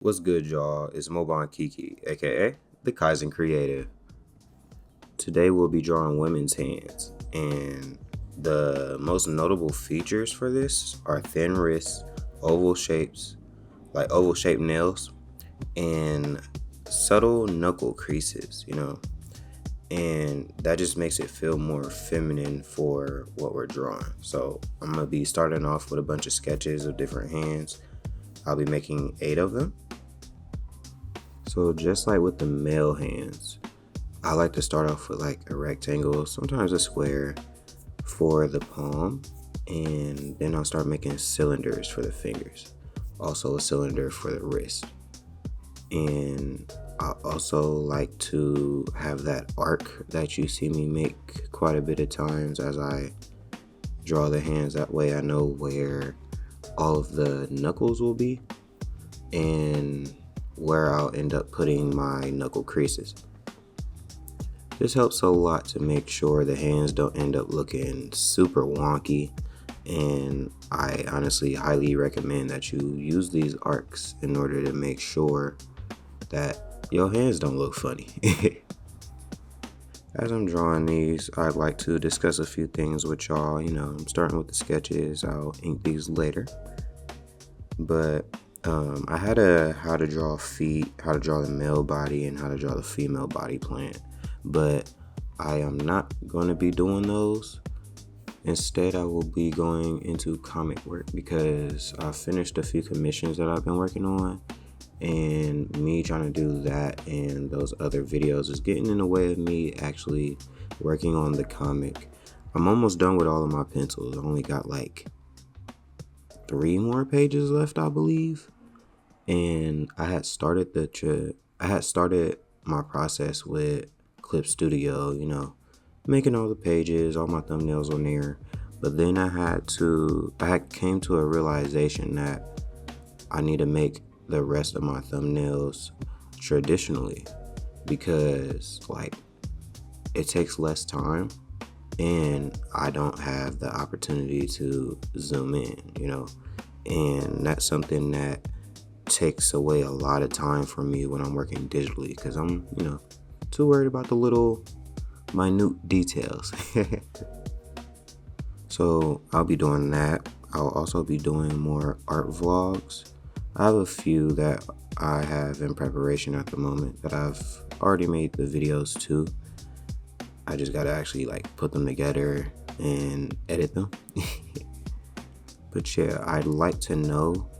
What's good, y'all? It's Moban Kiki, aka the Kaizen Creative. Today we'll be drawing women's hands, and the most notable features for this are thin wrists, oval shapes, like oval shaped nails, and subtle knuckle creases, and that just makes it feel more feminine for what we're drawing. So I'm gonna be starting off with a bunch of sketches of different hands. I'll be making 8 of them. So just like with the male hands, I like to start off with like a rectangle, sometimes a square for the palm, and then I'll start making cylinders for the fingers. Also a cylinder for the wrist. And I also like to have that arc that you see me make quite a bit of times as I draw the hands. That way I know where all of the knuckles will be and where I'll end up putting my knuckle creases. This helps a lot to make sure the hands don't end up looking super wonky, and I honestly highly recommend that you use these arcs in order to make sure that your hands don't look funny. As I'm drawing these, I'd like to discuss a few things with y'all. I'm starting with the sketches. I'll ink these later. But I had a how to draw feet, how to draw the male body, and how to draw the female body plan. But I am not going to be doing those. Instead, I will be going into comic work because I finished a few commissions that I've been working on. And me trying to do that and those other videos is getting in the way of me actually working on the comic. I'm almost done with all of my pencils. I only got like 3 more pages left, I believe. And I had started my process with Clip Studio, making all the pages, all my thumbnails on there. But then I came to a realization that I need to make the rest of my thumbnails traditionally because it takes less time and I don't have the opportunity to zoom in, and that's something that takes away a lot of time from me when I'm working digitally because I'm, too worried about the little minute details. So I'll be doing that. I'll also be doing more art vlogs. I have a few that I have in preparation at the moment that I've already made the videos to. I just gotta actually put them together and edit them. But yeah, I'd like to know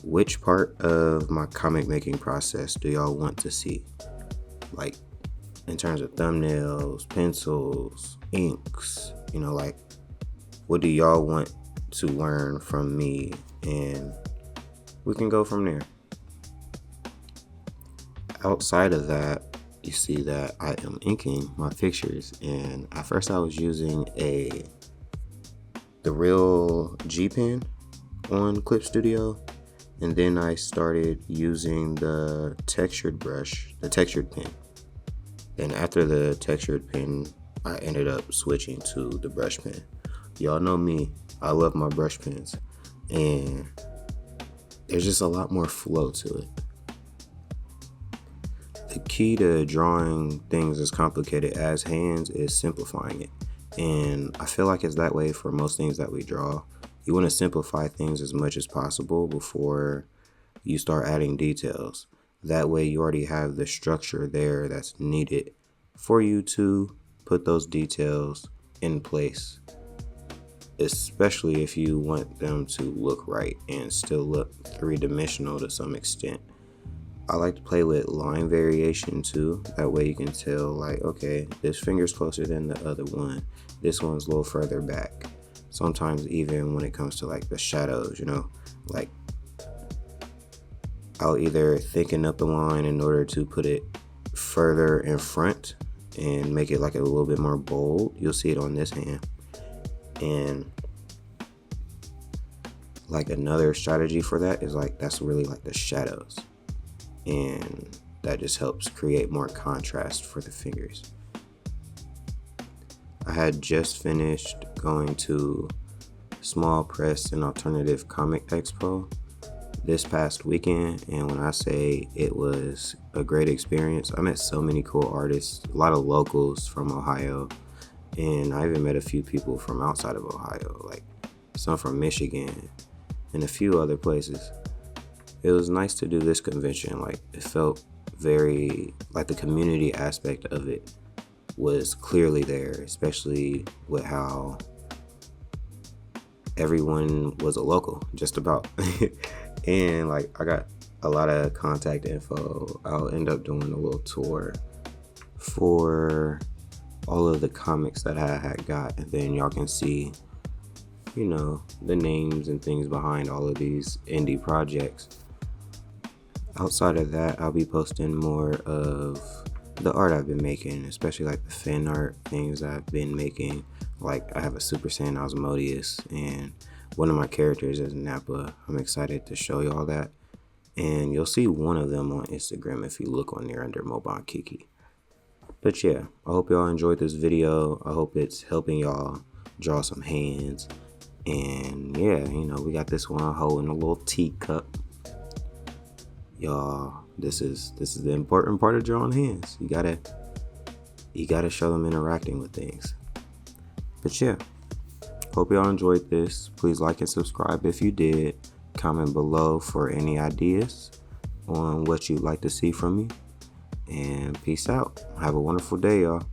which part of my comic making process do y'all want to see? In terms of thumbnails, pencils, inks, what do y'all want to learn from me? And we can go from there. Outside of that, you see that I am inking my pictures, and at first I was using the real G pen on Clip Studio, and then I started using the textured pen. And after the textured pen, I ended up switching to the brush pen. Y'all know me, I love my brush pens, and there's just a lot more flow to it. The key to drawing things as complicated as hands is simplifying it. And I feel like it's that way for most things that we draw. You want to simplify things as much as possible before you start adding details. That way you already have the structure there that's needed for you to put those details in place, especially if you want them to look right and still look three-dimensional to some extent. I like to play with line variation too. That way you can tell okay, this finger's closer than the other one. This one's a little further back. Sometimes even when it comes to the shadows, I'll either thicken up the line in order to put it further in front and make it a little bit more bold. You'll see it on this hand. And another strategy for that is that's really the shadows. And that just helps create more contrast for the fingers. I had just finished going to Small Press and Alternative Comic Expo this past weekend, and when I say it was a great experience, I met so many cool artists, a lot of locals from Ohio, and I even met a few people from outside of Ohio, like some from Michigan and a few other places. It was nice to do this convention. Like, it felt very, like, the community aspect of it was clearly there, especially with how everyone was a local, just about. And like, I got a lot of contact info. I'll end up doing a little tour for all of the comics that I had got, and then y'all can see, you know, the names and things behind all of these indie projects. Outside of that, I'll be posting more of the art I've been making, especially like the fan art things I've been making. Like, I have a Super Saiyan Osmodeus, and one of my characters is Nappa. I'm excited to show y'all that. And you'll see one of them on Instagram if you look on there under Mobon Kiki. But yeah, I hope y'all enjoyed this video. I hope it's helping y'all draw some hands. And yeah, you know, we got this one holding a little teacup. Y'all, this is the important part of drawing hands. You gotta show them interacting with things. But yeah, hope y'all enjoyed this. Please like and subscribe if you did. Comment below for any ideas on what you'd like to see from me. And peace out. Have a wonderful day, y'all.